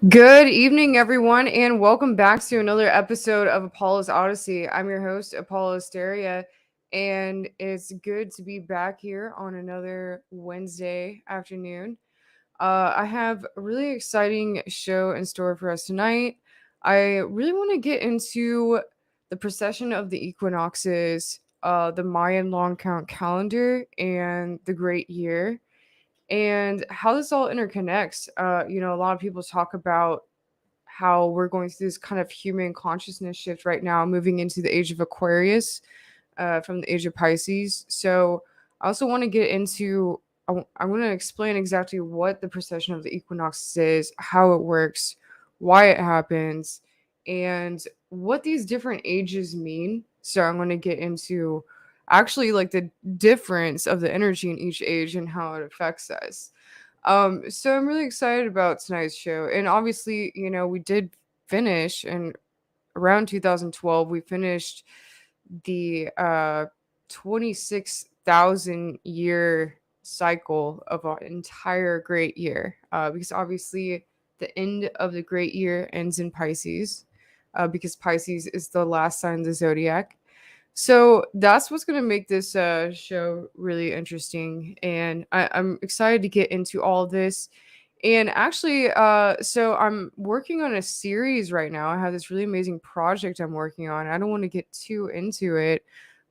Good evening, everyone, and welcome back to another episode of Apollo's Odyssey. I'm your host, Apolla Asteria, and it's good to be back here on another Wednesday afternoon. I have a really exciting show in store for us tonight. I really want to get into the precession of the equinoxes, the Mayan Long Count Calendar, and the Great Year and how this all interconnects. A lot of people talk about how we're going through this kind of human consciousness shift right now, moving into the age of Aquarius from the age of Pisces. So I also want to get into, I'm going to explain exactly what the precession of the equinoxes is, how it works, why it happens, and what these different ages mean. So I'm going to get into actually like the difference of the energy in each age and how it affects us. So I'm really excited about tonight's show. And obviously, we did finish in around 2012, we finished the 26,000 year cycle of an entire great year. Because obviously, the end of the great year ends in Pisces, because Pisces is the last sign of the zodiac. So that's what's going to make this show really interesting. And I'm excited to get into all of this. And actually, so I'm working on a series right now. I have this really amazing project I'm working on. I don't want to get too into it,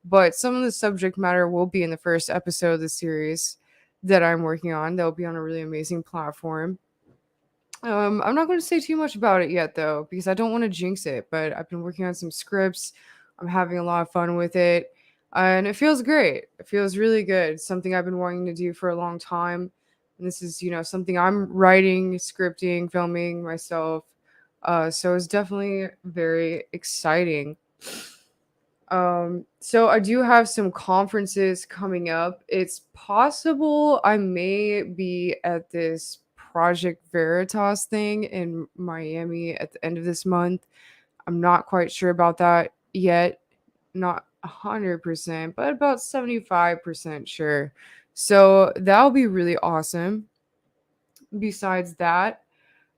but some of the subject matter will be in the first episode of the series that I'm working on. They'll be on a really amazing platform. I'm not going to say too much about it yet, though, because I don't want to jinx it. But I've been working on some scripts. I'm having a lot of fun with it, and it feels great. It feels really good. It's something I've been wanting to do for a long time, and this is, something I'm writing, scripting, filming myself. So it's definitely very exciting. So I do have some conferences coming up. It's possible I may be at this Project Veritas thing in Miami at the end of this month. I'm not quite sure about that yet. Not 100%, but about 75% sure. So that'll be really awesome. Besides that,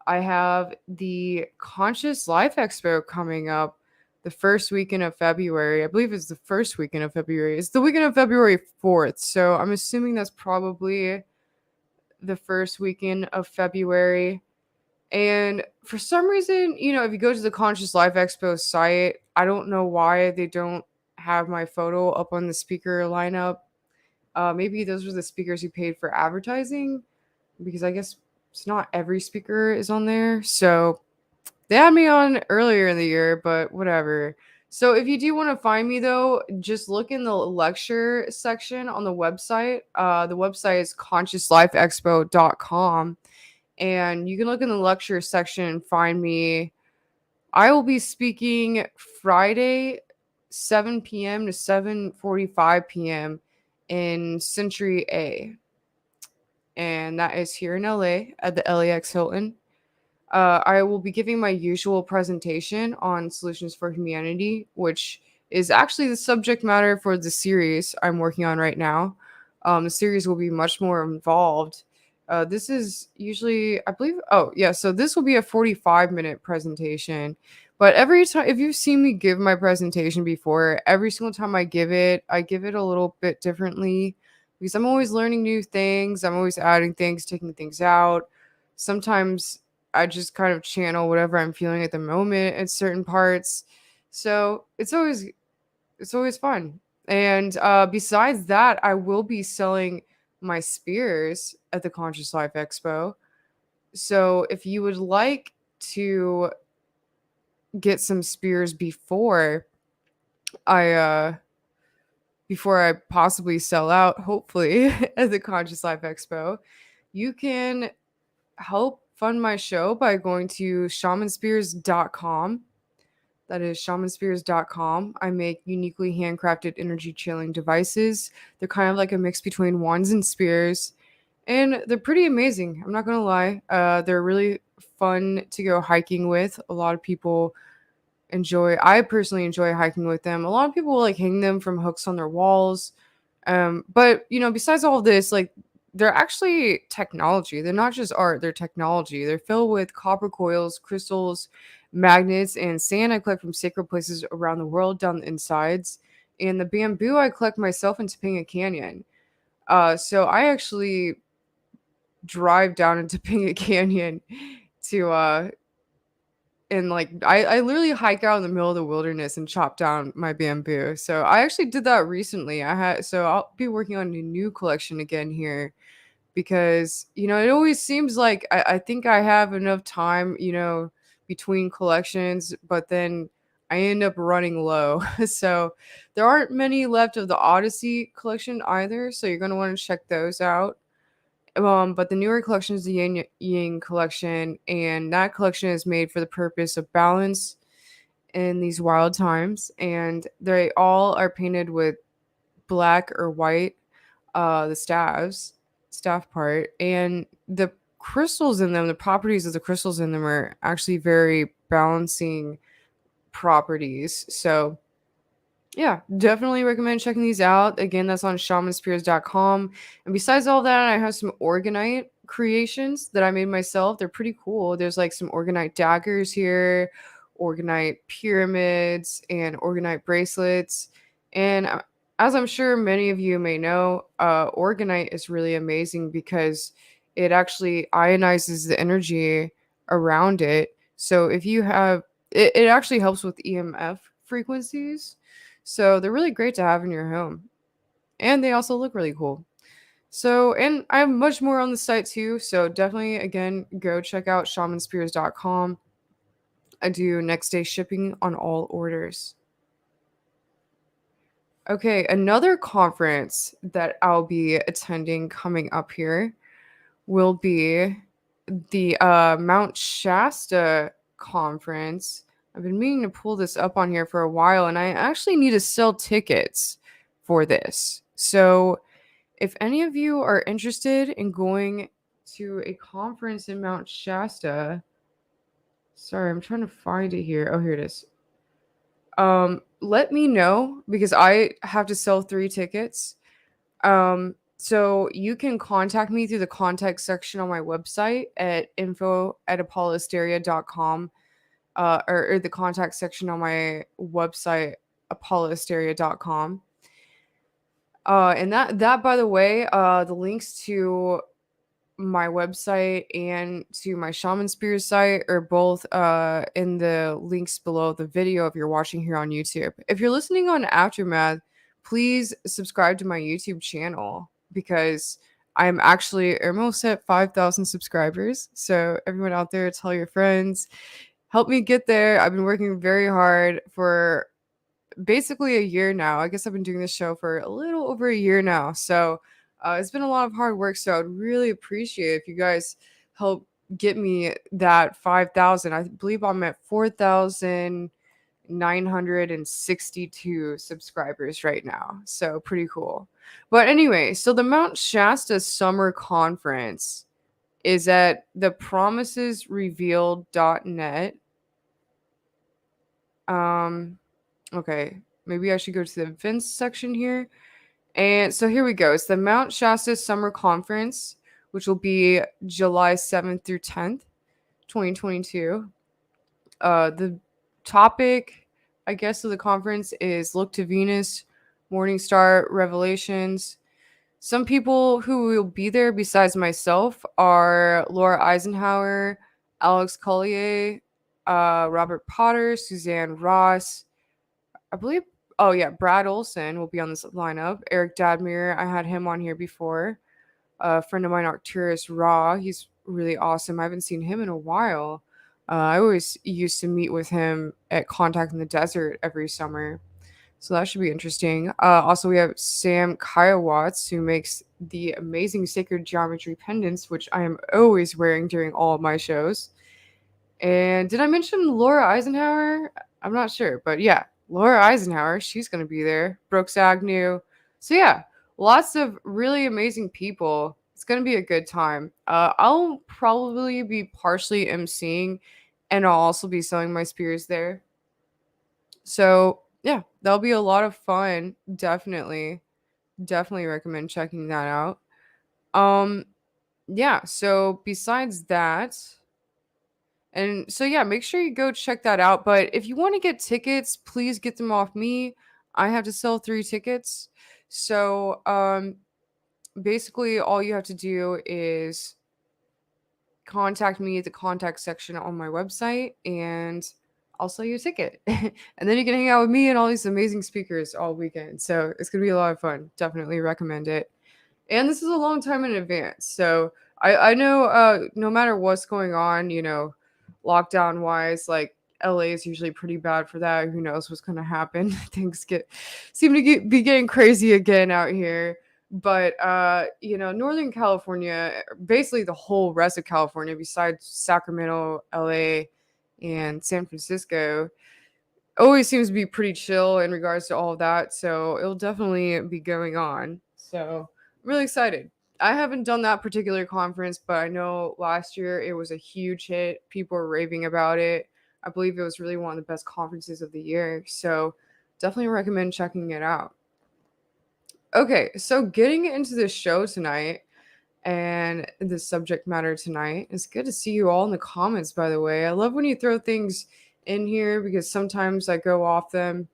I have the Conscious Life Expo coming up the first weekend of February. I believe it's the first weekend of February. It's the weekend of February 4th. So I'm assuming that's probably the first weekend of February. And for some reason, if you go to the Conscious Life Expo site, I don't know why they don't have my photo up on the speaker lineup. Maybe those were the speakers who paid for advertising, because I guess it's not every speaker is on there. So they had me on earlier in the year, but whatever. So if you do want to find me though, just look in the lecture section on the website. The website is consciouslifeexpo.com, and you can look in the lecture section and find me. I will be speaking Friday 7 p.m. to 7:45 p.m. in Century A, and that is here in LA at the LAX Hilton. I will be giving my usual presentation on solutions for humanity, which is actually the subject matter for the series I'm working on right now. The series will be much more involved. This is usually, I believe, oh, yeah, so this will be a 45-minute presentation. But every time, if you've seen me give my presentation before, every single time I give it a little bit differently, because I'm always learning new things. I'm always adding things, taking things out. Sometimes I just kind of channel whatever I'm feeling at the moment at certain parts. So it's always fun. And besides that, I will be selling my spears at the Conscious Life Expo. So if you would like to get some spears I before I possibly sell out, hopefully, at the Conscious Life Expo, you can help fund my show by going to shamanspears.com. That is shamanspears.com. I make uniquely handcrafted energy chilling devices. They're kind of like a mix between wands and spears, and they're pretty amazing. I'm not going to lie. They're really fun to go hiking with. A lot of people I personally enjoy hiking with them. A lot of people will like hang them from hooks on their walls. But besides all of this, like they're actually technology. They're not just art, they're technology. They're filled with copper coils, crystals, magnets, and sand I collect from sacred places around the world down the insides. And the bamboo I collect myself in Topanga Canyon. So I actually drive down into Topanga Canyon to and like I literally hike out in the middle of the wilderness and chop down my bamboo. So I actually did that recently. I'll be working on a new collection again here because it always seems like I think I have enough time, between collections, but then I end up running low. So there aren't many left of the Odyssey collection either. So you're gonna want to check those out. But the newer collection is the Yin Yang collection, and that collection is made for the purpose of balance in these wild times. And they all are painted with black or white, the staff part, and the crystals in them, the properties of the crystals in them are actually very balancing properties. So yeah, definitely recommend checking these out. Again, that's on shamanspears.com. And besides all that, I have some organite creations that I made myself. They're pretty cool. There's like some organite daggers here, organite pyramids, and organite bracelets. And as I'm sure many of you may know, organite is really amazing because it actually ionizes the energy around it. So if you have it actually helps with EMF frequencies, so they're really great to have in your home. And they also look really cool. So, and I have much more on the site too. So definitely, again, go check out shamanspears.com. I do next day shipping on all orders. Okay, another conference that I'll be attending coming up here will be the Mount Shasta conference. I've been meaning to pull this up on here for a while, and I actually need to sell tickets for this. So, if any of you are interested in going to a conference in Mount Shasta, sorry, I'm trying to find it here. Oh, here it is. Let me know because I have to sell 3 tickets. So you can contact me through the contact section on my website at info@apollasteria.com, or the contact section on my website, apollasteria.com. And that by the way, the links to my website and to my Shaman Spears site are both in the links below the video if you're watching here on YouTube. If you're listening on Aftermath, please subscribe to my YouTube channel because I'm actually almost at 5,000 subscribers. So everyone out there, tell your friends, help me get there. I've been working very hard for basically a year now. I guess I've been doing this show for a little over a year now. So it's been a lot of hard work. So I'd really appreciate if you guys help get me that 5,000. I believe I'm at 4,962 subscribers right now. So pretty cool. But anyway, so the Mount Shasta Summer Conference is at thepromisesrevealed.net. Okay, maybe I should go to the events section here. And so here we go. It's the Mount Shasta Summer Conference, which will be July 7th through 10th, 2022. The topic, I guess, of the conference is Look to Venus, Morning Star Revelations. Some people who will be there besides myself are Laura Eisenhower, Alex Collier, Robert Potter, Suzanne Ross, I believe. Oh yeah, Brad Olson will be on this lineup. Eric Dadmir, I had him on here before. A friend of mine, Arcturus Raw, he's really awesome. I haven't seen him in a while. I always used to meet with him at Contact in the Desert every summer, so that should be interesting. Also, we have Sam Kayawatz, who makes the amazing sacred geometry pendants, which I am always wearing during all of my shows. And did I mention Laura Eisenhower? I'm not sure, but yeah, Laura Eisenhower, she's going to be there. Brooks Agnew. So yeah, lots of really amazing people. It's going to be a good time. I'll probably be partially emceeing, and I'll also be selling my spears there. So yeah, that'll be a lot of fun. Definitely recommend checking that out. Yeah, so besides that, and so yeah, make sure you go check that out. But if you want to get tickets, please get them off me. I have to sell 3 tickets. So basically all you have to do is contact me at the contact section on my website and I'll sell you a ticket. And then you can hang out with me and all these amazing speakers all weekend. So it's gonna be a lot of fun. Definitely recommend it. And this is a long time in advance. So I know no matter what's going on, lockdown wise, like LA is usually pretty bad for that. Who knows what's gonna happen? Things seem to be getting crazy again out here. But Northern California, basically the whole rest of California, besides Sacramento, LA, and San Francisco, always seems to be pretty chill in regards to all of that. So it'll definitely be going on. So I'm really excited. I haven't done that particular conference, but I know last year it was a huge hit. People were raving about it. I believe it was really one of the best conferences of the year. So definitely recommend checking it out. Okay, so getting into the show tonight and the subject matter tonight, it's good to see you all in the comments, by the way. I love when you throw things in here because sometimes I go off them.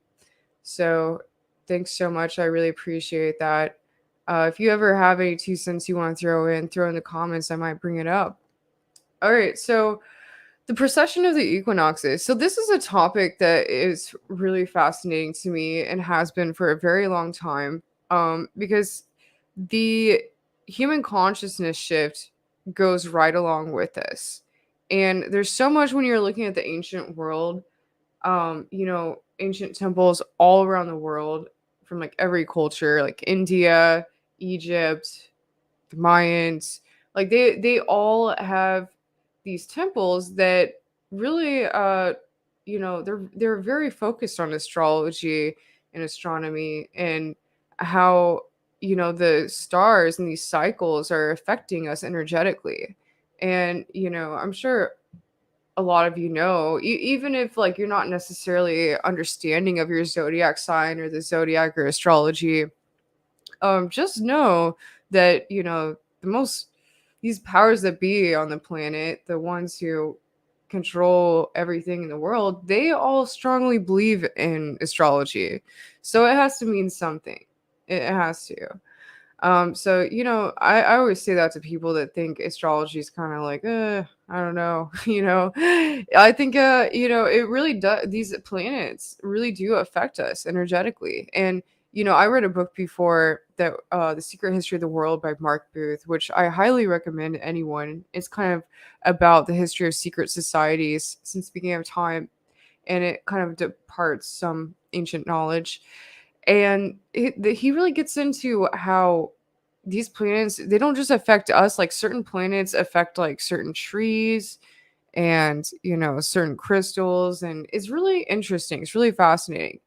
So thanks so much. I really appreciate that. If you ever have any 2 cents you want to throw in the comments, I might bring it up. All right, so the precession of the equinoxes. So this is a topic that is really fascinating to me and has been for a very long time. Because the human consciousness shift goes right along with this. And there's so much when you're looking at the ancient world, ancient temples all around the world from like every culture, like India, Egypt, the Mayans, like they all have these temples that really they're very focused on astrology and astronomy and how the stars and these cycles are affecting us energetically. And I'm sure a lot of even if like you're not necessarily understanding of your zodiac sign or the zodiac or astrology, just know that the most these powers that be on the planet, the ones who control everything in the world, they all strongly believe in astrology, so it has to mean something. It has to. So I always say that to people that think astrology is kind of like, I don't know, I think, it really does. These planets really do affect us energetically, and I read a book before that, The Secret History of the World by Mark Booth, which I highly recommend to anyone. It's kind of about the history of secret societies since the beginning of time, and it kind of departs some ancient knowledge. And he really gets into how these planets, they don't just affect us. Like certain planets affect like certain trees and certain crystals, and it's really interesting. It's really fascinating.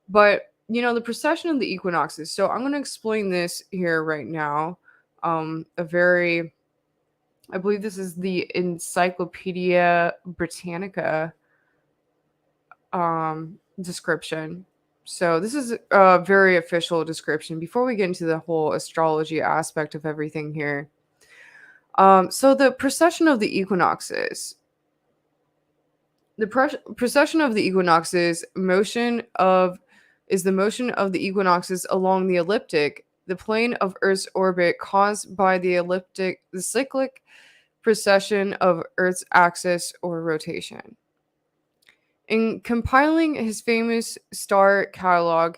But the precession of the equinoxes, so I'm going to explain this here right now. I believe this is the Encyclopedia Britannica description. So this is a very official description before we get into the whole astrology aspect of everything here. So the precession of the equinoxes. The precession of the equinoxes is the motion of the equinoxes along the ecliptic, the plane of Earth's orbit caused by the cyclic precession of Earth's axis or rotation. In compiling his famous star catalog,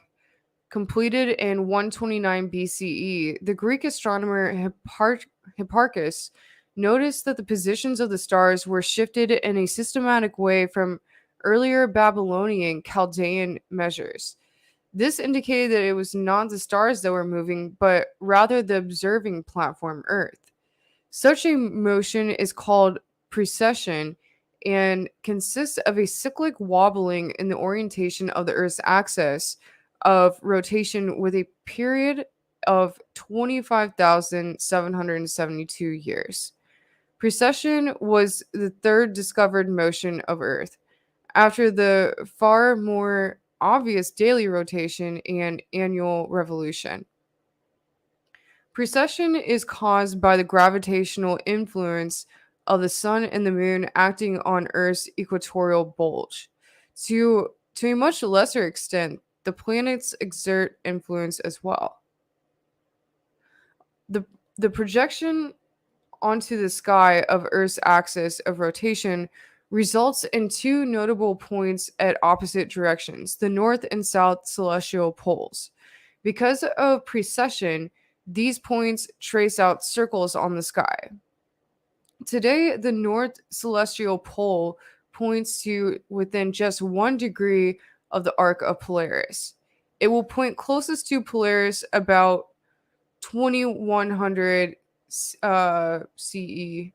completed in 129 BCE, the Greek astronomer Hipparchus noticed that the positions of the stars were shifted in a systematic way from earlier Babylonian Chaldean measures. This indicated that it was not the stars that were moving, but rather the observing platform Earth. Such a motion is called precession and consists of a cyclic wobbling in the orientation of the Earth's axis of rotation with a period of 25,772 years. Precession was the third discovered motion of Earth, after the far more obvious daily rotation and annual revolution. Precession is caused by the gravitational influence of the sun and the moon acting on Earth's equatorial bulge. To a much lesser extent, the planets exert influence as well. The, the projection onto the sky of Earth's axis of rotation results in two notable points at opposite directions, the north and south celestial poles. Because of precession, these points trace out circles on the sky. Today, the north celestial pole points to within just 1 degree of the arc of Polaris. It will point closest to Polaris about 2100 CE.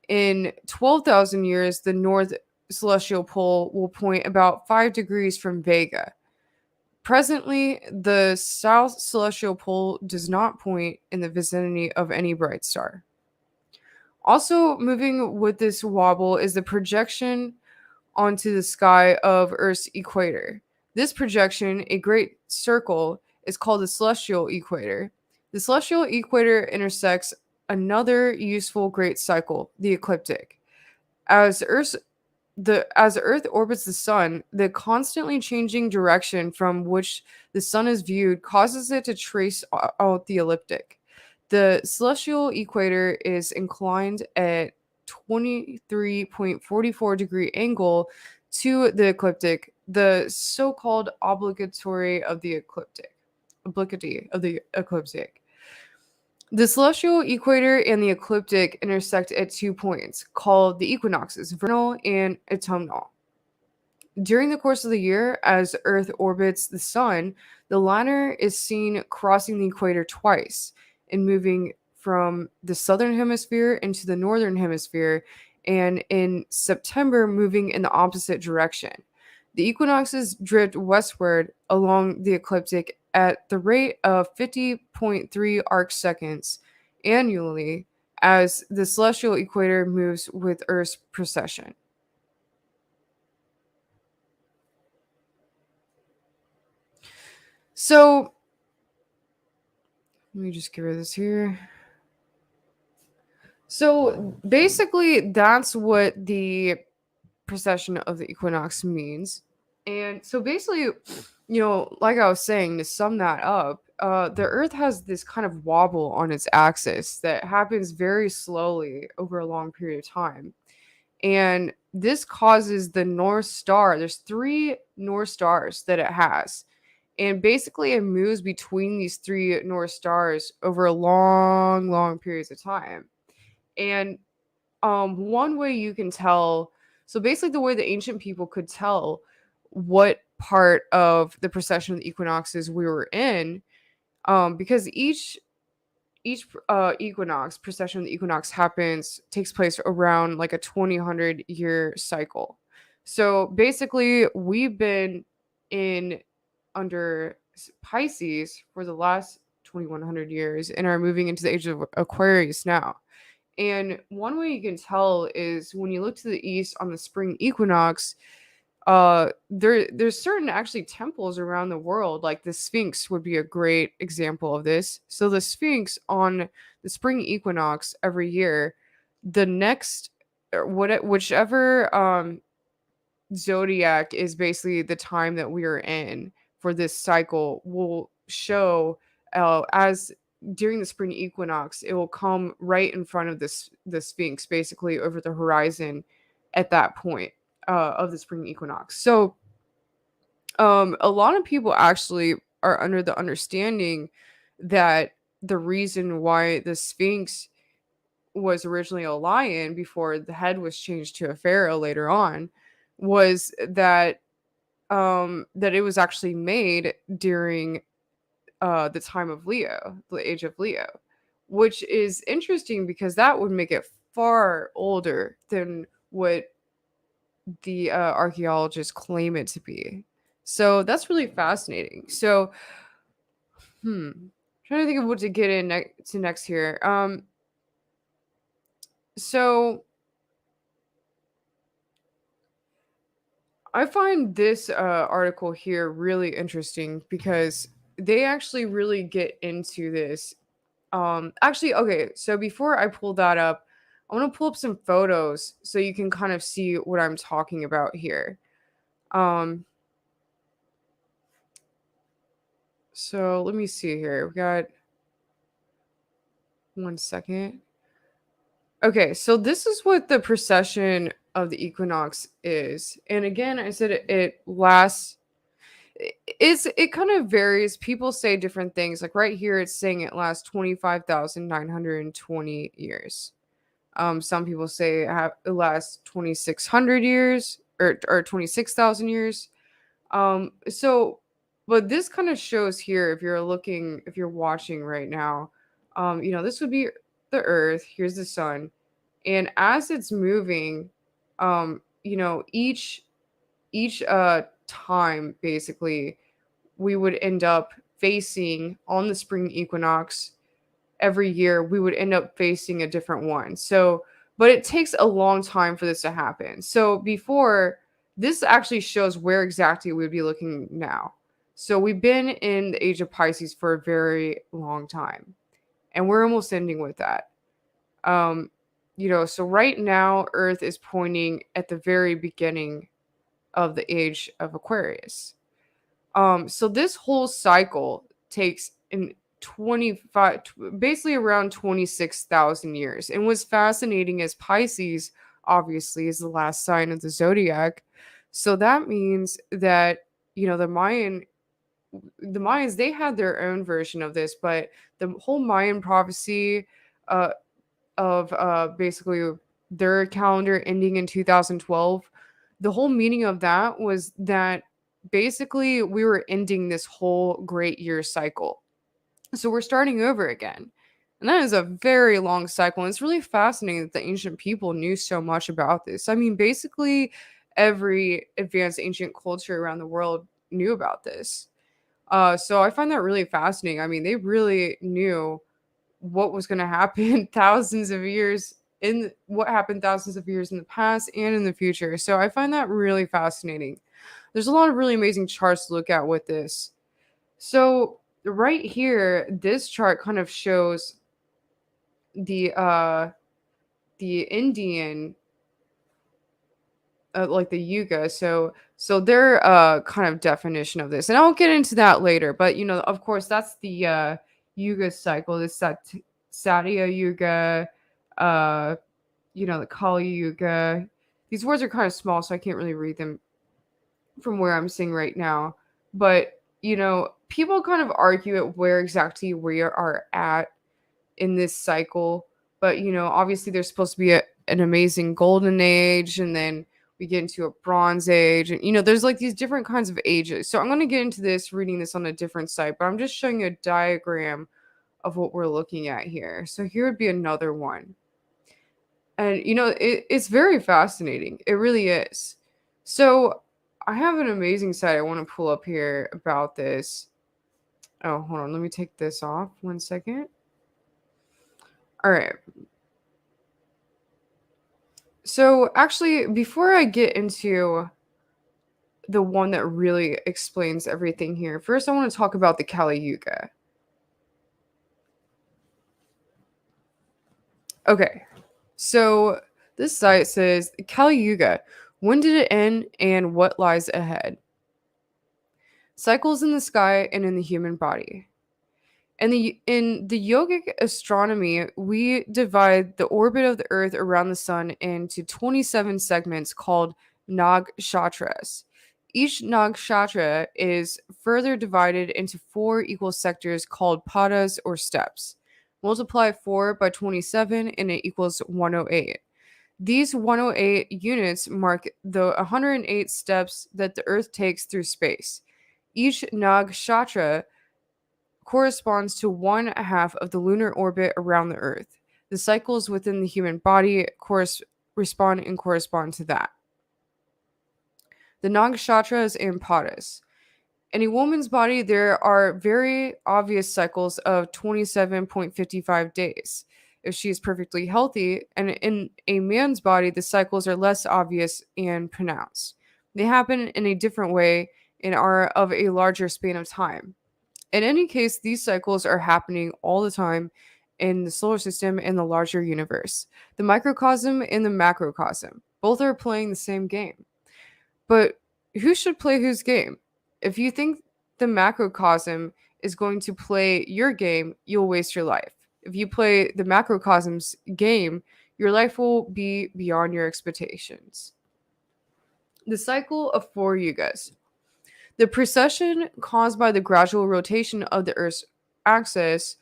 In 12,000 years, the north celestial pole will point about 5 degrees from Vega. Presently, the south celestial pole does not point in the vicinity of any bright star. Also, moving with this wobble is the projection onto the sky of Earth's equator. This projection, a great circle, is called the celestial equator. The celestial equator intersects another useful great cycle, the ecliptic. As Earth orbits the sun, the constantly changing direction from which the sun is viewed causes it to trace out the elliptic. The celestial equator is inclined at 23.44 degree angle to the ecliptic, the so-called obligatory of the ecliptic. Obliquity of the ecliptic. The celestial equator and the ecliptic intersect at 2 points, called the equinoxes, vernal and autumnal. During the course of the year, as Earth orbits the sun, the latter is seen crossing the equator twice and moving from the southern hemisphere into the northern hemisphere, and in September, moving in the opposite direction. The equinoxes drift westward along the ecliptic at the rate of 50.3 arc seconds annually as the celestial equator moves with Earth's precession. So, let me just get rid of this here. So, basically, that's what the precession of the equinox means. And so, basically, like I was saying, to sum that up, the Earth has this kind of wobble on its axis that happens very slowly over a long period of time. And this causes the North Star. There's three North Stars that it has. And basically, it moves between these three North Stars over long periods of time. And one way you can tell, so basically, the way the ancient people could tell what part of the precession of the equinoxes we were in, because each equinox, precession of the equinox takes place around like a 2000 year cycle. So basically, we've been in under Pisces for the last 2100 years and are moving into the age of Aquarius now. And one way you can tell is when you look to the east on the spring equinox, there's certain actually temples around the world, like the Sphinx would be a great example of this. So the Sphinx on the spring equinox every year, the next whichever Zodiac is basically the time that we are in for this cycle will show as during the spring equinox, it will come right in front of the Sphinx, basically over the horizon at that point of the spring equinox. So a lot of people actually are under the understanding that the reason why the Sphinx was originally a lion before the head was changed to a pharaoh later on was that that it was actually made during the time of Leo, the age of Leo, which is interesting because that would make it far older than what the archaeologists claim it to be. So that's really fascinating. So, trying to think of what to get to next here. So I find this article here really interesting because they actually really get into this Actually, okay, so before I pull that up, I want to pull up some photos so you can kind of see what I'm talking about here. Um, so let me see here. We got 1 second. Okay, so this is what the precession of the equinox is. And again, I said it lasts it kind of varies. People say different things. Like right here it's saying it lasts 25,920 years. Some people say it lasts 2,600 years or 26,000 years. So, but this kind of shows here if you're watching right now, this would be the Earth. Here's the sun, and as it's moving, each time basically we would end up facing on the spring equinox every year we would end up facing a different one. So, but it takes a long time for this to happen. So, before this actually shows where exactly we'd be looking now. So, we've been in the age of Pisces for a very long time, and we're almost ending with that. So right now, Earth is pointing at the very beginning of the age of Aquarius. So this whole cycle takes in 25 basically around 26,000 years. And what's fascinating is Pisces obviously is the last sign of the zodiac. So that means that the Mayans they had their own version of this, but the whole Mayan prophecy uh of basically their calendar ending in 2012, the whole meaning of that was that basically we were ending this whole great year cycle. So we're starting over again. And that is a very long cycle. And it's really fascinating that the ancient people knew so much about this. I mean, basically, every advanced ancient culture around the world knew about this. So I find that really fascinating. I mean, they really knew what was going to happen thousands of years in what happened thousands of years in the past and in the future. So I find that really fascinating. There's a lot of really amazing charts to look at with this. So right here, this chart kind of shows the Indian like the Yuga. So their kind of definition of this. And I'll get into that later, but of course that's the Yuga cycle, the Satya Yuga, uh the Kali Yuga. These words are kind of small, so I can't really read them from where I'm sitting right now. But people kind of argue at where exactly we are at in this cycle. But obviously there's supposed to be an amazing golden age, and then we get into a bronze age, and there's like these different kinds of ages. So I'm going to get into this reading this on a different site, but I'm just showing you a diagram of what we're looking at here. So here would be another one. And it's very fascinating. It really is. So I have an amazing site I want to pull up here about this. Oh, hold on. Let me take this off 1 second. All right. So actually, before I get into the one that really explains everything here, first I want to talk about the Kali Yuga. Okay. So this site says Kali Yuga. When did it end and what lies ahead? Cycles in the sky and in the human body. In the yogic astronomy, we divide the orbit of the Earth around the Sun into 27 segments called nakshatras. Each nakshatra is further divided into 4 equal sectors called padas or steps. Multiply 4 by 27 and it equals 108. These 108 units mark the 108 steps that the Earth takes through space. Each nakshatra corresponds to 1/2 of the lunar orbit around the Earth. The cycles within the human body correspond to that. The nakshatras and padas. In a woman's body, there are very obvious cycles of 27.55 days if she is perfectly healthy, and in a man's body, the cycles are less obvious and pronounced. They happen in a different way and are of a larger span of time. In any case, these cycles are happening all the time, in the solar system and the larger universe. The microcosm and the macrocosm. Both are playing the same game. But who should play whose game? If you think the macrocosm is going to play your game, you'll waste your life. If you play the macrocosm's game, your life will be beyond your expectations. The cycle of 4 yugas. The precession caused by the gradual rotation of the Earth's axis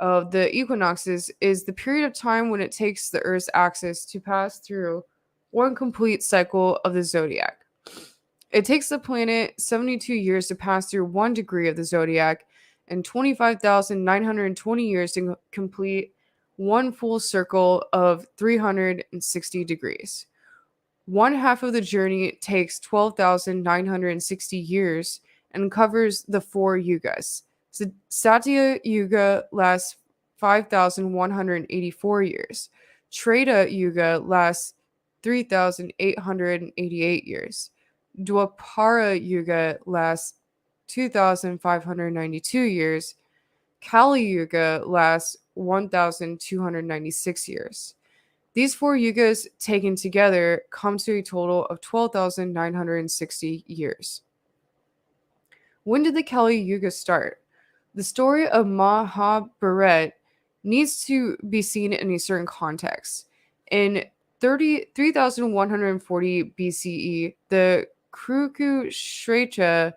of the equinoxes is the period of time when it takes the Earth's axis to pass through one complete cycle of the zodiac. It takes the planet 72 years to pass through 1 degree of the zodiac and 25,920 years to complete one full circle of 360 degrees. One half of the journey takes 12,960 years and covers the 4 yugas. Satya Yuga lasts 5,184 years. Treta Yuga lasts 3,888 years. Dwapara Yuga lasts 2,592 years. Kali Yuga lasts 1,296 years. These 4 yugas taken together come to a total of 12,960 years. When did the Kali Yuga start? The story of Mahabharat needs to be seen in a certain context. In 3140 BCE, the Kurukshetra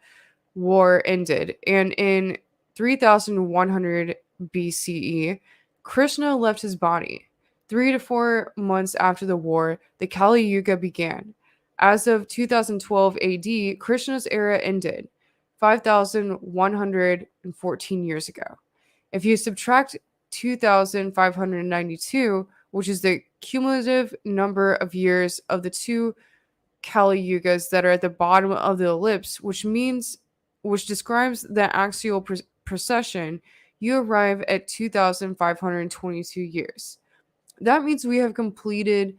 war ended, and in 3100 BCE, Krishna left his body. 3 to 4 months after the war, the Kali Yuga began. As of 2012 AD, Krishna's era ended 5,114 years ago. If you subtract 2,592, which is the cumulative number of years of the two Kali Yugas that are at the bottom of the ellipse, which describes the axial precession, you arrive at 2,522 years. That means we have completed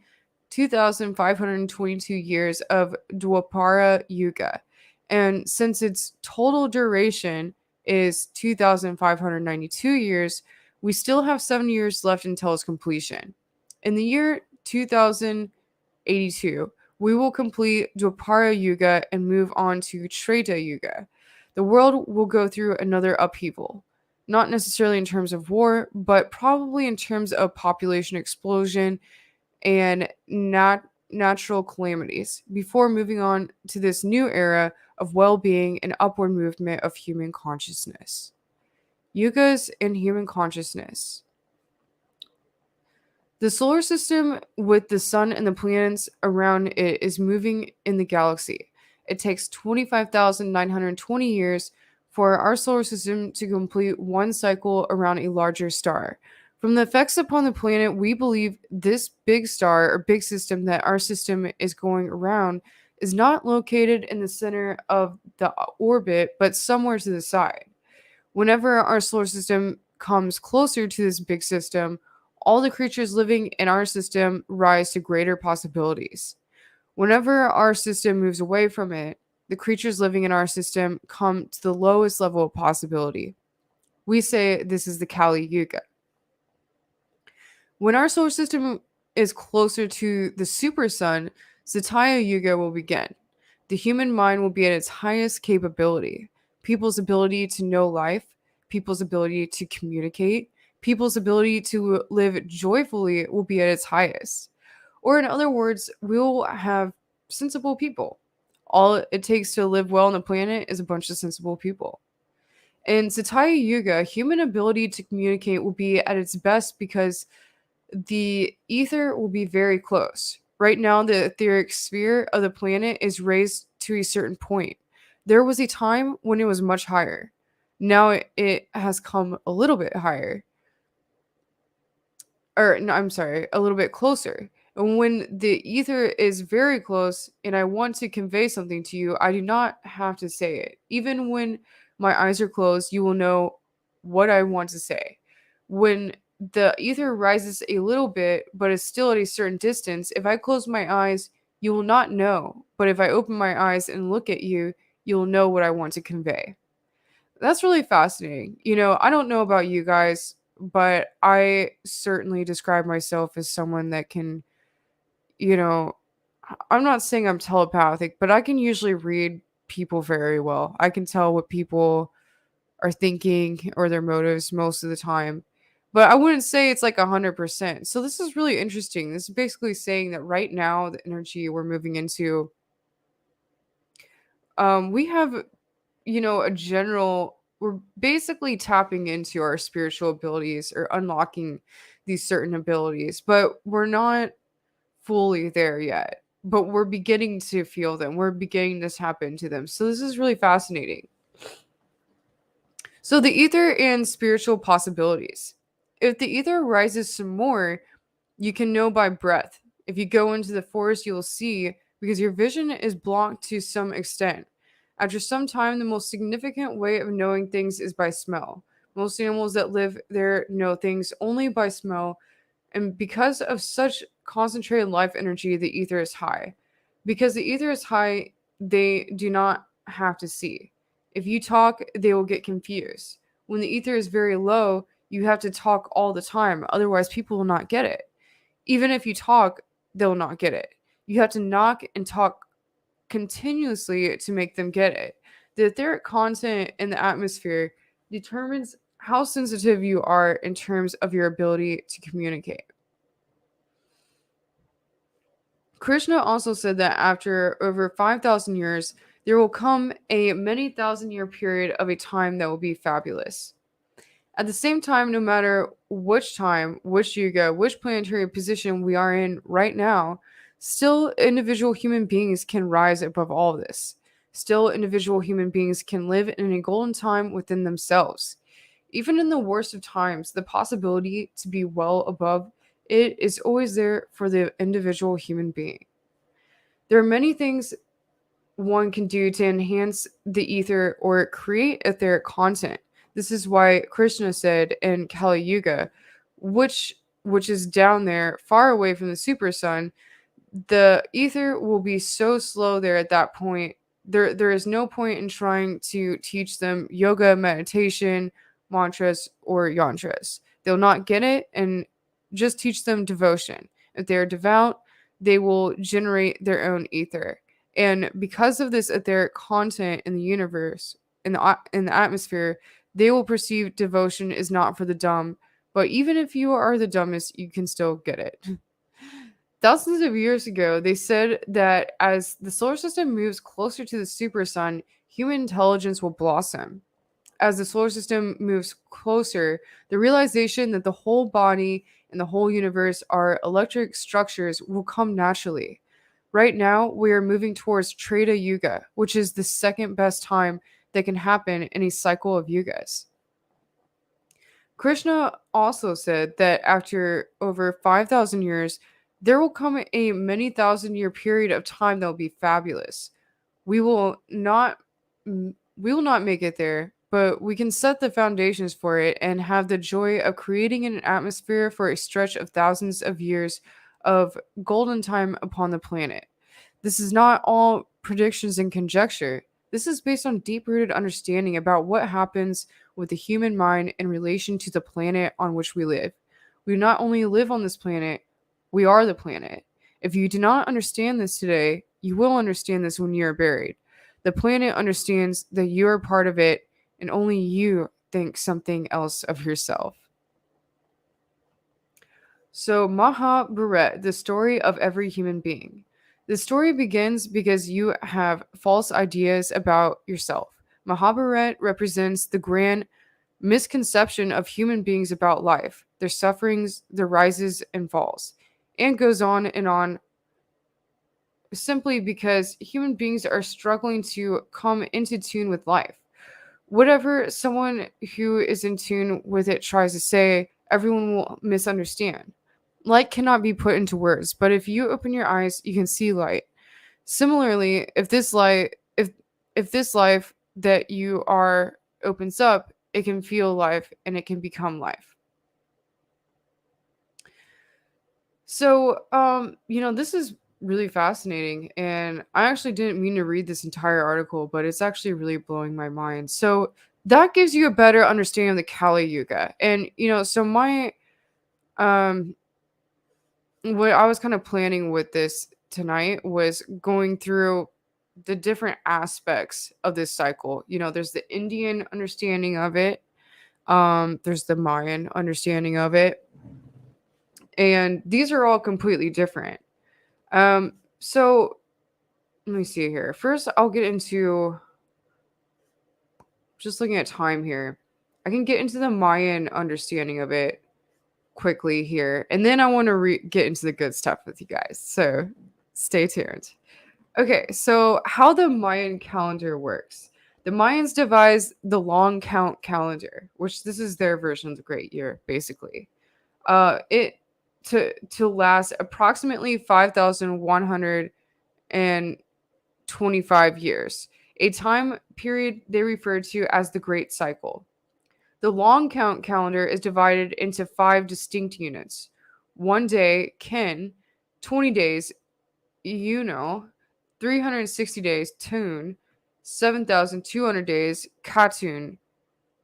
2,522 years of Dwapara Yuga. And since its total duration is 2,592 years, we still have 7 years left until its completion. In the year 2082, we will complete Dwapara Yuga and move on to Treta Yuga. The world will go through another upheaval. Not necessarily in terms of war, but probably in terms of population explosion and natural calamities, before moving on to this new era of well-being and upward movement of human consciousness. Yugas and human consciousness. The solar system, with the sun and the planets around it, is moving in the galaxy. It takes 25,920 years for our solar system to complete one cycle around a larger star. From the effects upon the planet, we believe this big star or big system that our system is going around is not located in the center of the orbit, but somewhere to the side. Whenever our solar system comes closer to this big system, all the creatures living in our system rise to greater possibilities. Whenever our system moves away from it, the creatures living in our system come to the lowest level of possibility. We say this is the Kali Yuga. When our solar system is closer to the super sun, Satya Yuga will begin. The human mind will be at its highest capability. People's ability to know life, people's ability to communicate, people's ability to live joyfully will be at its highest. Or in other words, we will have sensible people. All it takes to live well on the planet is a bunch of sensible people. In Satya Yuga, human ability to communicate will be at its best because the ether will be very close. Right now, the etheric sphere of the planet is raised to a certain point. There was a time when it was much higher. Now it has come a little bit higher. Or, no, I'm sorry, a little bit closer. And when the ether is very close and I want to convey something to you, I do not have to say it. Even when my eyes are closed, you will know what I want to say. When the ether rises a little bit, but is still at a certain distance, if I close my eyes, you will not know. But if I open my eyes and look at you, you'll know what I want to convey. That's really fascinating. I don't know about you guys, but I certainly describe myself as someone that can, you know, I'm not saying I'm telepathic, but I can usually read people very well. I can tell what people are thinking or their motives most of the time. But I wouldn't say it's like 100%. So this is really interesting. This is basically saying that right now, the energy we're moving into, we have, a general, we're basically tapping into our spiritual abilities or unlocking these certain abilities, but we're not fully there yet. But we're beginning to feel them. We're beginning to tap into them. So this is really fascinating. So the ether and spiritual possibilities. If the ether rises some more, you can know by breath. If you go into the forest, you'll see because your vision is blocked to some extent. After some time, the most significant way of knowing things is by smell. Most animals that live there know things only by smell, and because of such concentrated life energy, the ether is high. Because the ether is high, they do not have to see. If you talk, they will get confused. When the ether is very low, you have to talk all the time, otherwise, people will not get it. Even if you talk, they'll not get it. You have to knock and talk continuously to make them get it. The etheric content in the atmosphere determines how sensitive you are in terms of your ability to communicate. Krishna also said that after over 5,000 years, there will come a many thousand year period of a time that will be fabulous. At the same time, no matter which time, which yuga, which planetary position we are in right now, still individual human beings can rise above all this. Still, individual human beings can live in a golden time within themselves. Even in the worst of times, the possibility to be well above it is always there for the individual human being. There are many things one can do to enhance the ether or create etheric content. This is why Krishna said in Kali Yuga, which is down there far away from the super sun, the ether will be so slow there at that point. There is no point in trying to teach them yoga, meditation, mantras, or yantras. They'll not get it, and just teach them devotion. If they're devout, they will generate their own ether. And because of this etheric content in the universe, in the atmosphere, they will perceive devotion is not for the dumb. But even if you are the dumbest, you can still get it. Thousands of years ago, they said that as the solar system moves closer to the super sun, human intelligence will blossom. As the solar system moves closer, the realization that the whole body and the whole universe are electric structures will come naturally. Right now, we are moving towards Treta Yuga, which is the second best time that can happen in a cycle of yugas. Krishna also said that after over 5,000 years, there will come a many thousand year period of time that will be fabulous. We will not we will not make it there, but we can set the foundations for it and have the joy of creating an atmosphere for a stretch of thousands of years of golden time upon the planet. This is not all predictions and conjecture. This is based on deep rooted understanding about what happens with the human mind in relation to the planet on which we live. We not only live on this planet, we are the planet. If you do not understand this today, you will understand this when you are buried. The planet understands that you are part of it, and only you think something else of yourself. So, Mahabharat, the story of every human being. The story begins because you have false ideas about yourself. Mahabharat represents the grand misconception of human beings about life, their sufferings, their rises and falls, and goes on simply because human beings are struggling to come into tune with life. Whatever someone who is in tune with it tries to say, everyone will misunderstand. Light cannot be put into words, but if you open your eyes, you can see light. Similarly, if this life that you are opens up, it can feel life and it can become life. So, this is really fascinating, and I actually didn't mean to read this entire article, but it's actually really blowing my mind. So, that gives you a better understanding of the Kali Yuga. And so my what I was kind of planning with this tonight was going through the different aspects of this cycle. There's the Indian understanding of it. There's the Mayan understanding of it. And these are all completely different. So let me see here. First, I'll get into just looking at time here. I can get into the Mayan understanding of it quickly here. And then I want to get into the good stuff with you guys. So stay tuned. Okay, so how the Mayan calendar works. The Mayans devised the Long Count Calendar, which this is their version of the Great Year, basically. It to last approximately 5,125 years, a time period they refer to as the Great Cycle. The Long Count Calendar is divided into 5 distinct units: 1 day, Kin; 20 days, 360 days, Tun; 7,200 days, Katun;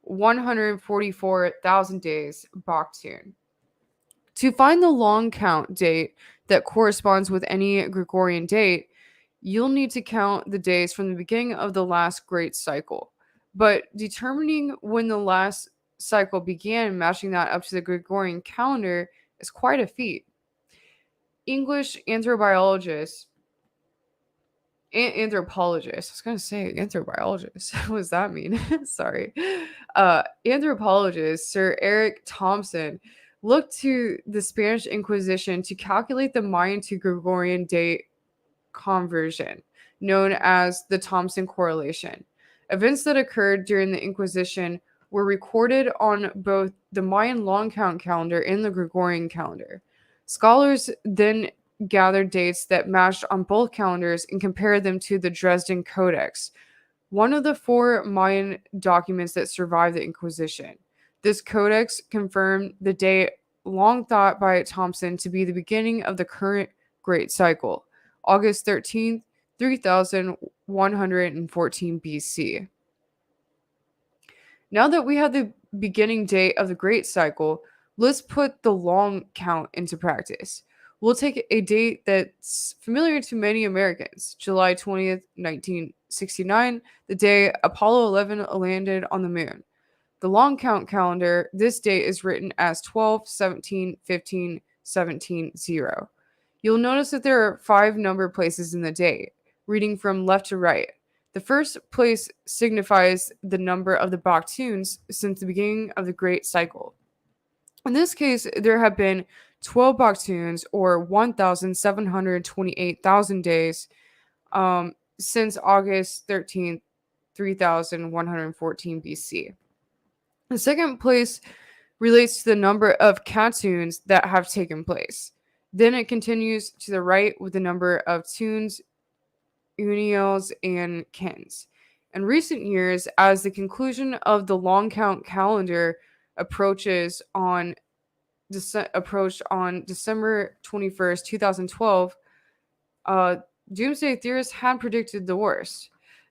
144,000 days, Baktun. To find the long count date that corresponds with any Gregorian date, you'll need to count the days from the beginning of the last great cycle. But determining when the last cycle began and matching that up to the Gregorian calendar is quite a feat. English anthropologists, I was going to say anthropologist. What does that mean? Sorry. Anthropologist Sir Eric Thompson looked to the Spanish Inquisition to calculate the Mayan to Gregorian date conversion, known as the Thompson correlation. Events that occurred during the Inquisition were recorded on both the Mayan Long Count Calendar and the Gregorian calendar. Scholars then gathered dates that matched on both calendars and compared them to the Dresden Codex, one of the 4 Mayan documents that survived the Inquisition. This codex confirmed the date long thought by Thompson to be the beginning of the current Great Cycle, August 13th, 3114 BC. Now that we have the beginning date of the Great Cycle, let's put the long count into practice. We'll take a date that's familiar to many Americans, July 20th, 1969, the day Apollo 11 landed on the moon. The long count calendar, this date is written as 12, 17, 15, 17, 0. You'll notice that there are 5 number places in the date, reading from left to right. The first place signifies the number of the Baktuns since the beginning of the Great Cycle. In this case, there have been 12 Baktuns, or 1,728,000 days, since August 13th, 3114 BC. The second place relates to the number of Katuns that have taken place. Then it continues to the right with the number of Tuns, Unials, and Kins. In recent years, as the conclusion of the long count calendar approached on December 21st, 2012, doomsday theorists had predicted the worst,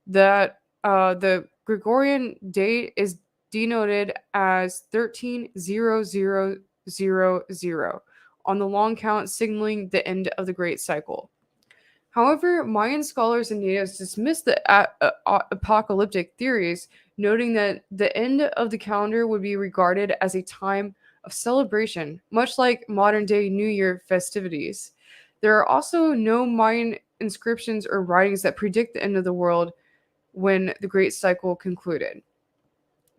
that the Gregorian date is denoted as 13,0000 on the long count, signaling the end of the Great Cycle. However, Mayan scholars and natives dismissed the apocalyptic theories, noting that the end of the calendar would be regarded as a time of celebration, much like modern-day New Year festivities. There are also no Mayan inscriptions or writings that predict the end of the world when the Great Cycle concluded.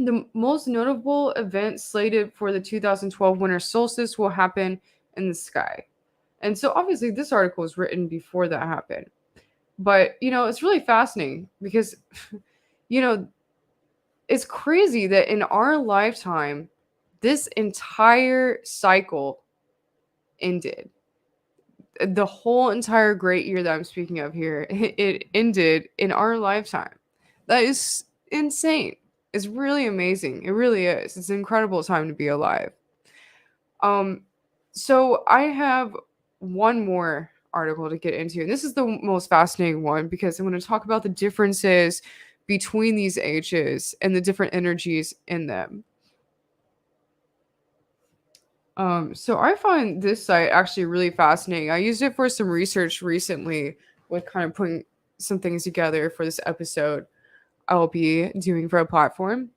The most notable event slated for the 2012 winter solstice will happen in the sky. And so obviously this article was written before that happened. But, it's really fascinating because, it's crazy that in our lifetime, this entire cycle ended. The whole entire great year that I'm speaking of here, it ended in our lifetime. That is insane. It's really amazing. It really is. It's an incredible time to be alive. So I have one more article to get into, and this is the most fascinating one because I'm going to talk about the differences between these ages and the different energies in them. So I find this site actually really fascinating. I used it for some research recently with kind of putting some things together for this episode I'll be doing for a platform.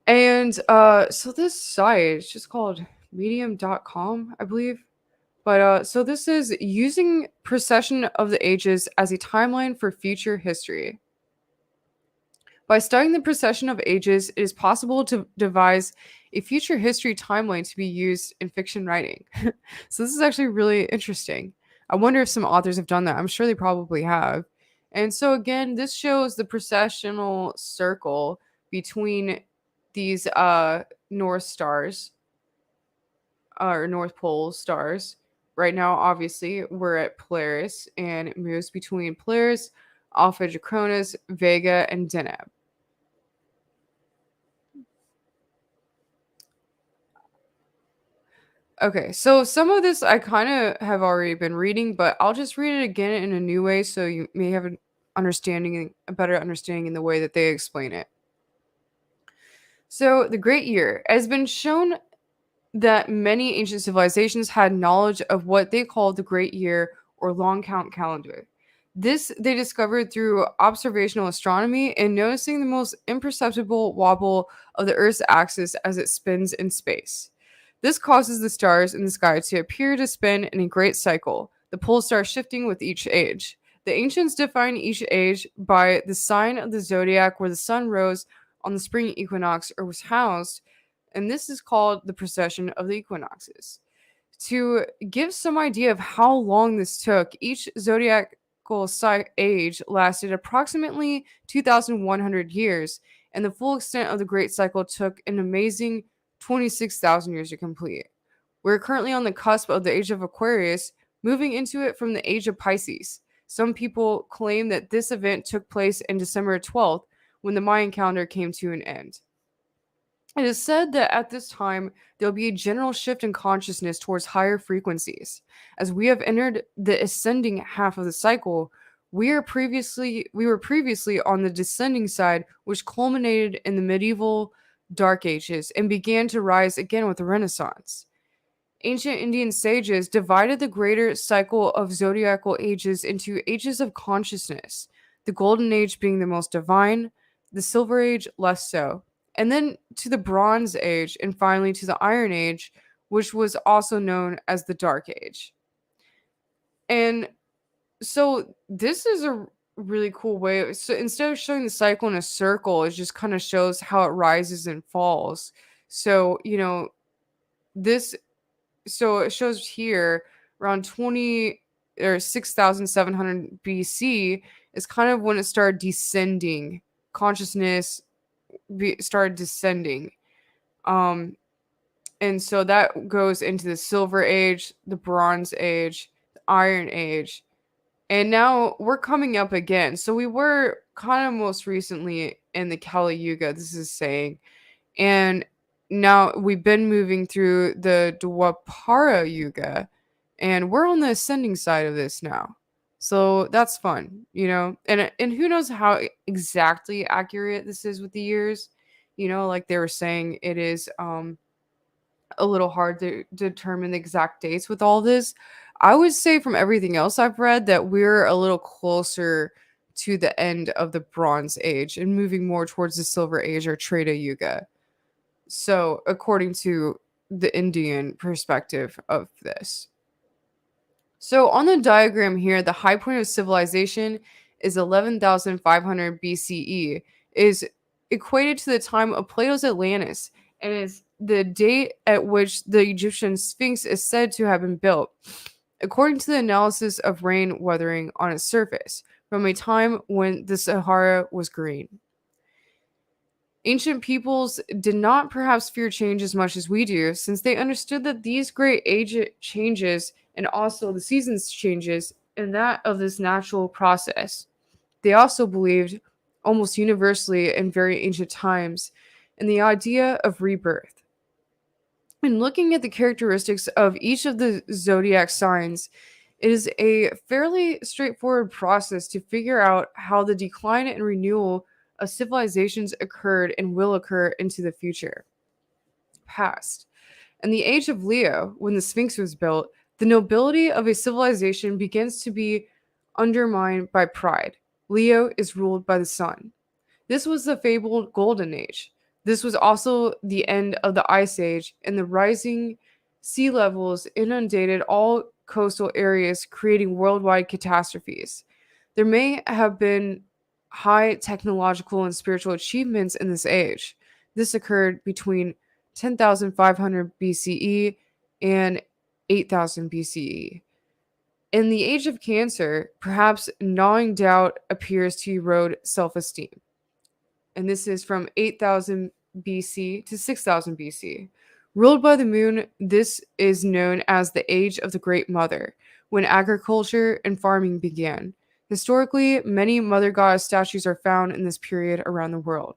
And so this site is just called medium.com, I believe. But so this is using precession of the ages as a timeline for future history. By studying the precession of ages, it is possible to devise a future history timeline to be used in fiction writing. So this is actually really interesting. I wonder if some authors have done that. I'm sure they probably have. And so again, this shows the precessional circle between these North stars or North Pole stars. Right now, obviously, we're at Polaris, and it moves between Polaris, Alpha Draconis, Vega, and Deneb. Okay, so some of this I kind of have already been reading, but I'll just read it again in a new way so you may have a better understanding in the way that they explain it. So, the Great Year has been shown that many ancient civilizations had knowledge of what they called the Great Year or Long Count Calendar. This they discovered through observational astronomy and noticing the most imperceptible wobble of the Earth's axis as it spins in space. This causes the stars in the sky to appear to spin in a great cycle, the pole star shifting with each age. The ancients defined each age by the sign of the zodiac where the sun rose on the spring equinox or was housed, and this is called the precession of the equinoxes. To give some idea of how long this took, each zodiacal age lasted approximately 2,100 years, and the full extent of the great cycle took an amazing 26,000 years to complete. We're currently on the cusp of the age of Aquarius, moving into it from the age of Pisces. Some people claim that this event took place in December 12th when the Mayan calendar came to an end. It is said that at this time, there will be a general shift in consciousness towards higher frequencies. As we have entered the ascending half of the cycle, we were previously on the descending side, which culminated in the medieval Dark Ages and began to rise again with the Renaissance. Ancient Indian sages divided the greater cycle of zodiacal ages into ages of consciousness, the Golden Age being the most divine, the Silver Age less so, and then to the Bronze Age, and finally to the Iron Age, which was also known as the Dark Age. And so this is a really cool way. So instead of showing the cycle in a circle, it just kind of shows how it rises and falls. So, this, so it shows here around 20 or 6,700 BC is kind of when it started descending. Consciousness started descending. And so that goes into the Silver Age, the Bronze Age, the Iron Age, and now we're coming up again. So we were kind of most recently in the Kali Yuga, this is saying, and now we've been moving through the Dwapara Yuga, and we're on the ascending side of this now. So that's fun, and who knows how exactly accurate this is with the years. Like they were saying, it is a little hard to determine the exact dates with all this. I would say from everything else I've read that we're a little closer to the end of the Bronze Age and moving more towards the Silver Age or Treta Yuga. So, according to the Indian perspective of this. So, on the diagram here, the high point of civilization is 11,500 BCE, is equated to the time of Plato's Atlantis, and is the date at which the Egyptian Sphinx is said to have been built, according to the analysis of rain weathering on its surface, from a time when the Sahara was green. Ancient peoples did not perhaps fear change as much as we do, since they understood that these great age changes and also the seasons changes and that of this natural process. They also believed, almost universally in very ancient times, in the idea of rebirth. In looking at the characteristics of each of the zodiac signs, it is a fairly straightforward process to figure out how the decline and renewal of civilizations occurred and will occur into the future. Past. In the age of Leo, when the Sphinx was built, the nobility of a civilization begins to be undermined by pride. Leo is ruled by the sun. This was the fabled Golden Age. This was also the end of the Ice Age, and the rising sea levels inundated all coastal areas, creating worldwide catastrophes. There may have been high technological and spiritual achievements in this age. This occurred between 10,500 BCE and 8,000 BCE. In the age of Cancer, perhaps gnawing doubt appears to erode self esteem. And this is from 8,000 BC to 6,000 BC. Ruled by the moon, this is known as the Age of the Great Mother, when agriculture and farming began. Historically, many Mother Goddess statues are found in this period around the world.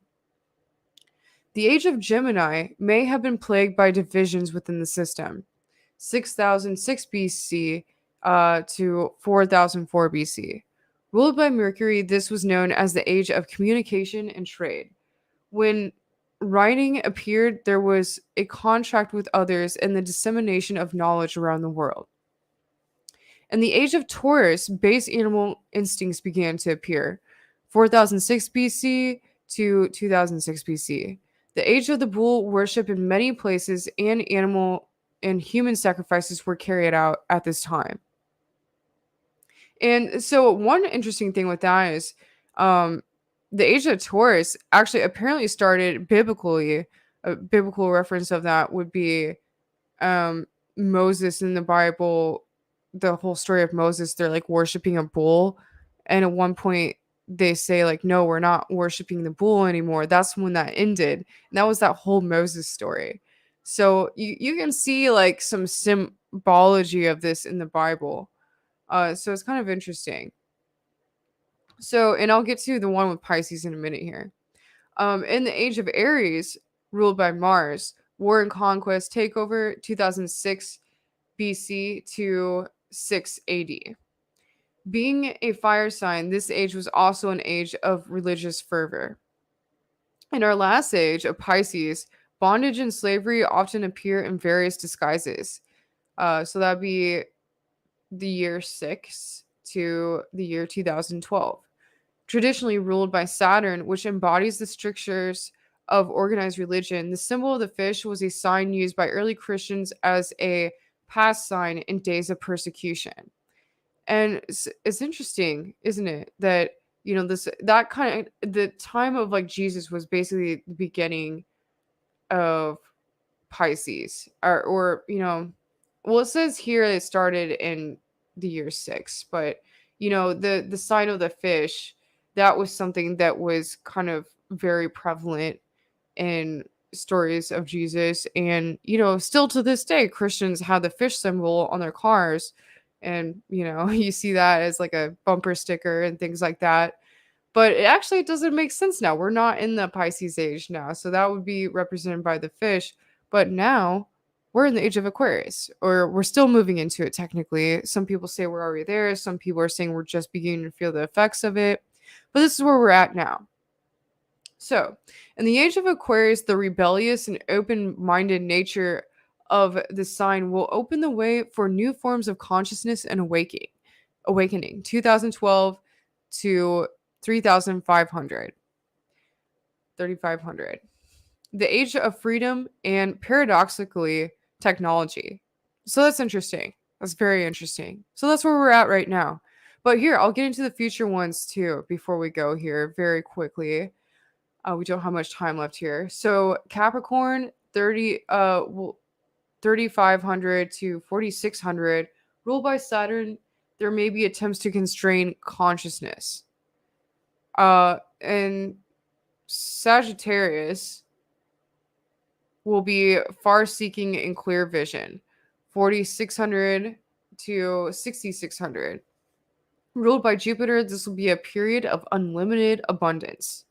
The Age of Gemini may have been plagued by divisions within the system. 6006 BC to 4004 BC. Ruled by Mercury, this was known as the Age of Communication and Trade. When writing appeared, there was a contract with others and the dissemination of knowledge around the world. In the Age of Taurus, base animal instincts began to appear. 4006 BC to 2006 BC. The Age of the Bull worship in many places, and animal and human sacrifices were carried out at this time. And so one interesting thing with that is the Age of Taurus actually apparently started biblically. A biblical reference of that would be Moses in the Bible, the whole story of Moses. They're like worshiping a bull. And at one point they say like, no, we're not worshiping the bull anymore. That's when that ended. And that was that whole Moses story. So you can see like some symbology of this in the Bible. So it's kind of interesting. So, and I'll get to the one with Pisces in a minute here. In the Age of Aries, ruled by Mars, war and conquest takeover 2006 BC to 6 AD. Being a fire sign, this age was also an age of religious fervor. In our last age of Pisces, bondage and slavery often appear in various disguises. So that'd be the year 6 to the year 2012. Traditionally ruled by Saturn, which embodies the strictures of organized religion, the symbol of the fish was a sign used by early Christians as a pass sign in days of persecution. And it's interesting, isn't it, that that kind of the time of like Jesus was basically the beginning of Pisces, or well, it says here it started in the year 6, but the sign of the fish, that was something that was kind of very prevalent in stories of Jesus. And still to this day, Christians have the fish symbol on their cars, and you see that as like a bumper sticker and things like that. But it actually doesn't make sense now. We're not in the Pisces age now, so that would be represented by the fish. But now we're in the age of Aquarius, or we're still moving into it technically. Some people say we're already there. Some people are saying we're just beginning to feel the effects of it. But this is where we're at now. So, in the age of Aquarius, the rebellious and open-minded nature of the sign will open the way for new forms of consciousness and awakening. 2012 to 3,500. The age of freedom and, paradoxically, technology. So that's interesting. That's very interesting. So that's where we're at right now. But here, I'll get into the future ones too before we go here very quickly. We don't have much time left here. So Capricorn, 3,500 to 4,600, ruled by Saturn. There may be attempts to constrain consciousness. And Sagittarius will be far-seeking and clear vision, 4,600 to 6,600. Ruled by Jupiter, this will be a period of unlimited abundance.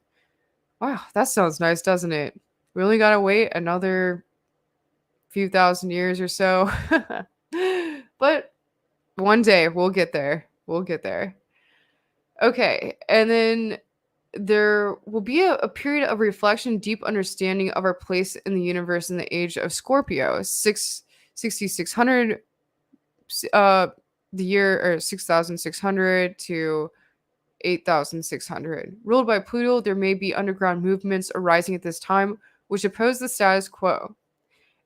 Wow, that sounds nice, doesn't it? We only gotta wait another few thousand years or so. But one day we'll get there. Okay, and then there will be a period of reflection, deep understanding of our place in the universe in the age of Scorpio, 6600, uh, the year or 6600 to 8600. Ruled by Pluto, there may be underground movements arising at this time which oppose the status quo.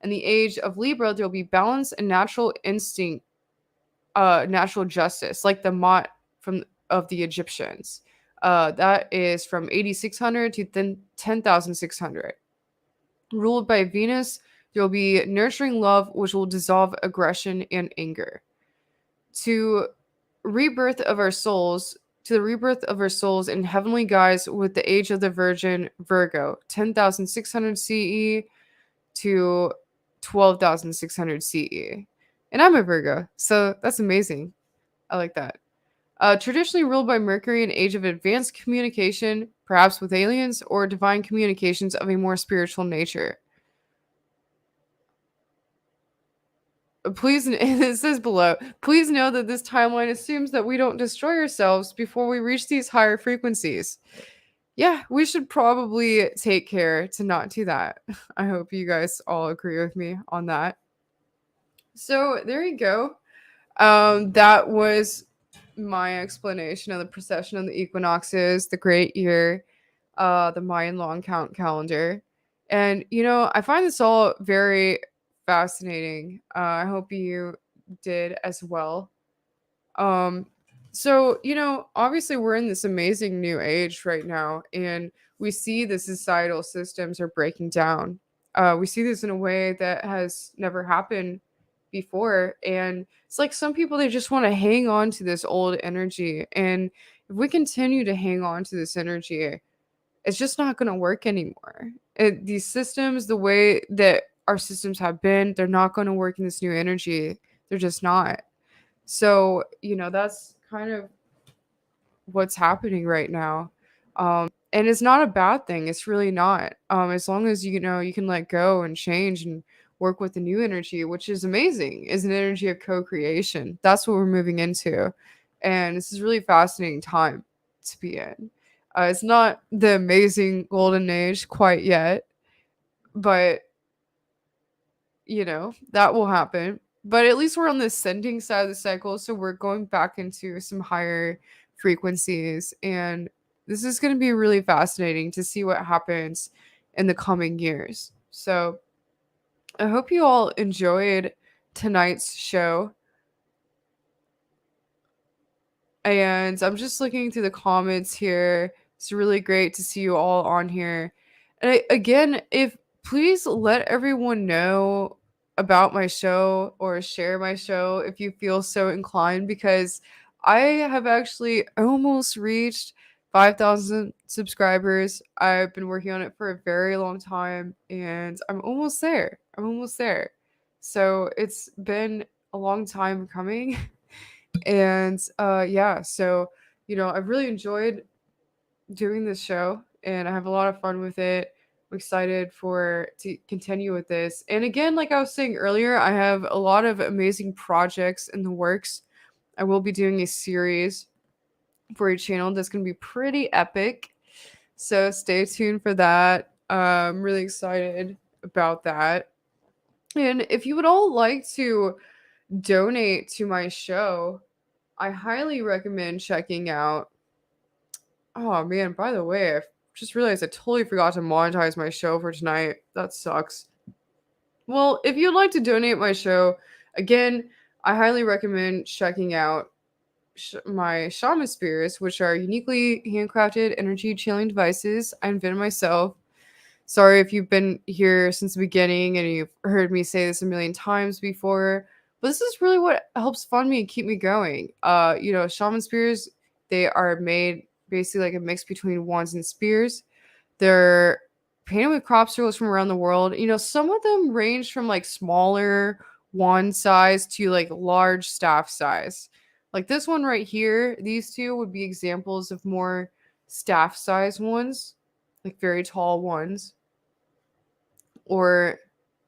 In the age of Libra, there will be balance and natural instinct, natural justice, like the Mot from of the Egyptians. That is from 8600 to 10600. Ruled by Venus, there will be nurturing love, which will dissolve aggression and anger. To rebirth of our souls, to the rebirth of our souls in heavenly guise with the age of the Virgin Virgo, 10,600 CE to 12,600 CE. And I'm a Virgo, so that's amazing. I like that. Traditionally ruled by Mercury, an age of advanced communication, perhaps with aliens, or divine communications of a more spiritual nature. Please, it says below, please know that this timeline assumes that we don't destroy ourselves before we reach these higher frequencies. Yeah, we should probably take care to not do that. I hope you guys all agree with me on that. So there you go. That was my explanation of the precession of the equinoxes, the great year, the Mayan Long Count Calendar. And, I find this all very fascinating. I hope you did as well. Um, so, obviously we're in this amazing new age right now, and we see the societal systems are breaking down. We see this in a way that has never happened before. And it's like some people, they just want to hang on to this old energy. And if we continue to hang on to this energy, it's just not going to work anymore. These systems, the way that our systems have been, they're not going to work in this new energy. They're just not. So, that's kind of what's happening right now. And it's not a bad thing. It's really not. As long as you can let go and change and work with the new energy, which is amazing, is an energy of co-creation. That's what we're moving into. And this is really fascinating time to be in. It's not the amazing golden age quite yet, but that will happen. But at least we're on the ascending side of the cycle, so we're going back into some higher frequencies, and this is going to be really fascinating to see what happens in the coming years. So I hope you all enjoyed tonight's show. And I'm just looking through the comments here. It's really great to see you all on here. And again, if please let everyone know about my show or share my show if you feel so inclined, because I have actually almost reached 5,000 subscribers. I've been working on it for a very long time, and I'm almost there. I'm almost there. So it's been a long time coming. And yeah, so I've really enjoyed doing this show, and I have a lot of fun with it. I'm excited to continue with this. And again, like I was saying earlier, I have a lot of amazing projects in the works. I will be doing a series for a channel that's going to be pretty epic. So stay tuned for that. I'm really excited about that. And if you would all like to donate to my show, I highly recommend checking out. Oh man, by the way, I just realized I totally forgot to monetize my show for tonight. That sucks. Well, if you'd like to donate my show, again, I highly recommend checking out my shaman spears, which are uniquely handcrafted energy channeling devices I invented myself. Sorry if you've been here since the beginning and you've heard me say this a million times before, but this is really what helps fund me and keep me going. Shaman spears, they are made basically like a mix between wands and spears. They're painted with crop circles from around the world. Some of them range from like smaller wand size to like large staff size. Like this one right here, these two would be examples of more staff size ones, like very tall ones. Or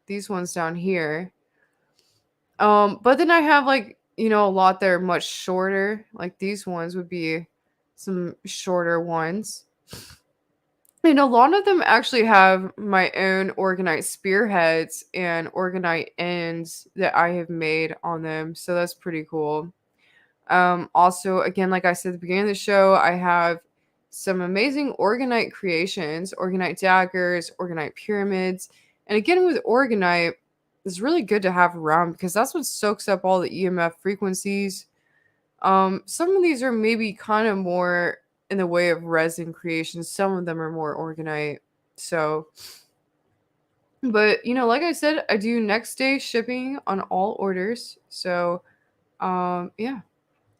these ones down here. But then I have like, a lot that are much shorter. Like these ones would be some shorter ones. And a lot of them actually have my own organite spearheads and organite ends that I have made on them. So that's pretty cool. Also, again, like I said at the beginning of the show, I have some amazing organite creations, organite daggers, organite pyramids. And again, with organite, it's really good to have around because that's what soaks up all the EMF frequencies. Some of these are maybe kind of more in the way of resin creation. Some of them are more organite. So, but like I said, I do next day shipping on all orders. So, yeah.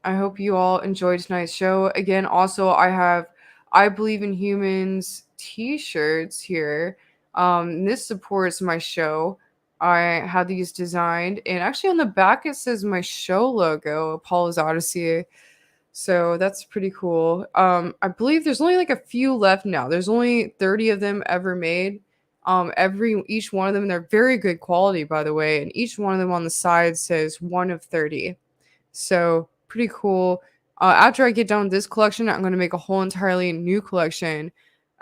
I hope you all enjoyed tonight's show. Again, also I have I Believe in Humans t-shirts here. This supports my show. I had these designed, and actually on the back it says my show logo, Apollo's Odyssey. So that's pretty cool. I believe there's only like a few left now. There's only 30 of them ever made. Each one of them, they're very good quality, by the way, and each one of them on the side says 1 of 30. So pretty cool. After I get done with this collection, I'm going to make a whole entirely new collection.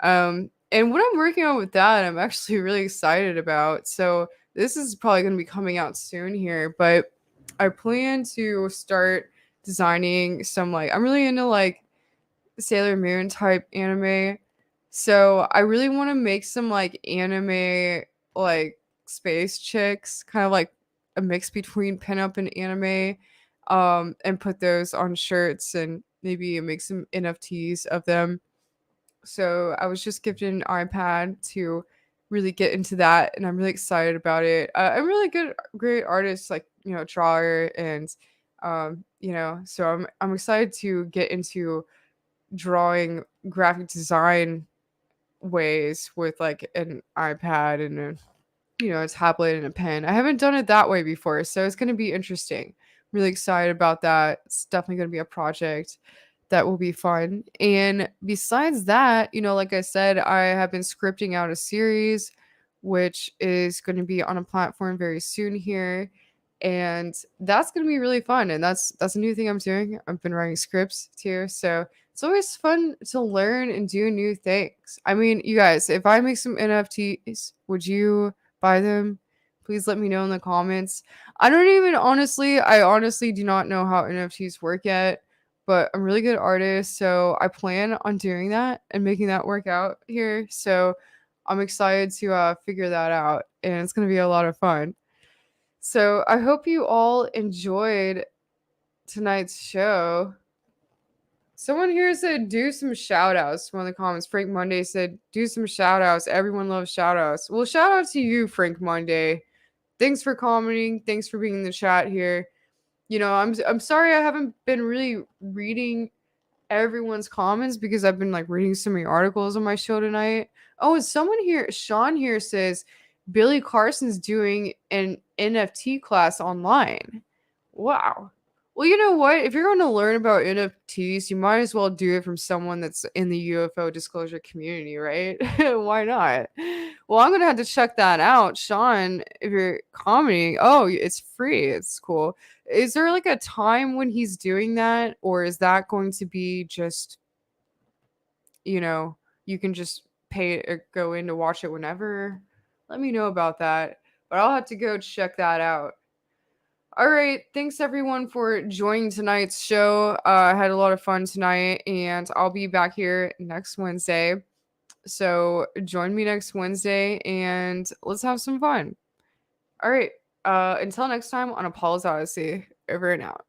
And what I'm working on with that, I'm actually really excited about. So this is probably going to be coming out soon here, but I plan to start designing some I'm really into Sailor Moon type anime. So I really want to make some anime like space chicks, kind of like a mix between pinup and anime, and put those on shirts and maybe make some NFTs of them. So I was just gifted an iPad to really get into that, and I'm really excited about it. I'm really great artist, drawer, and so I'm excited to get into drawing graphic design ways with an iPad and a tablet and a pen. I haven't done it that way before, so it's going to be interesting. Really excited about that. It's definitely going to be a project that will be fun. And besides that, like I said, I have been scripting out a series which is going to be on a platform very soon here. And that's going to be really fun. And that's a new thing I'm doing. I've been writing scripts too. So it's always fun to learn and do new things. I mean, you guys, if I make some NFTs, would you buy them? Please let me know in the comments. I honestly do not know how NFTs work yet, but I'm a really good artist, so I plan on doing that and making that work out here. So I'm excited to figure that out, and it's going to be a lot of fun. So I hope you all enjoyed tonight's show. Someone here said do some shout outs. One of the comments, Frank Monday said do some shout outs. Everyone loves shout outs. Well, shout out to you, Frank Monday. Thanks for commenting. Thanks for being in the chat here. I'm sorry I haven't been really reading everyone's comments because I've been reading so many articles on my show tonight. Oh, and someone here, Sean here says Billy Carson's doing an NFT class online. Wow. Well, you know what? If you're going to learn about NFTs, you might as well do it from someone that's in the UFO disclosure community, right? Why not? Well, I'm going to have to check that out. Sean, if you're commenting, oh, it's free. It's cool. Is there a time when he's doing that? Or is that going to be just, you can just pay or go in to watch it whenever? Let me know about that. But I'll have to go check that out. All right. Thanks everyone for joining tonight's show. I had a lot of fun tonight, and I'll be back here next Wednesday. So join me next Wednesday and let's have some fun. All right. Until next time on Apollo's Odyssey. Over and out.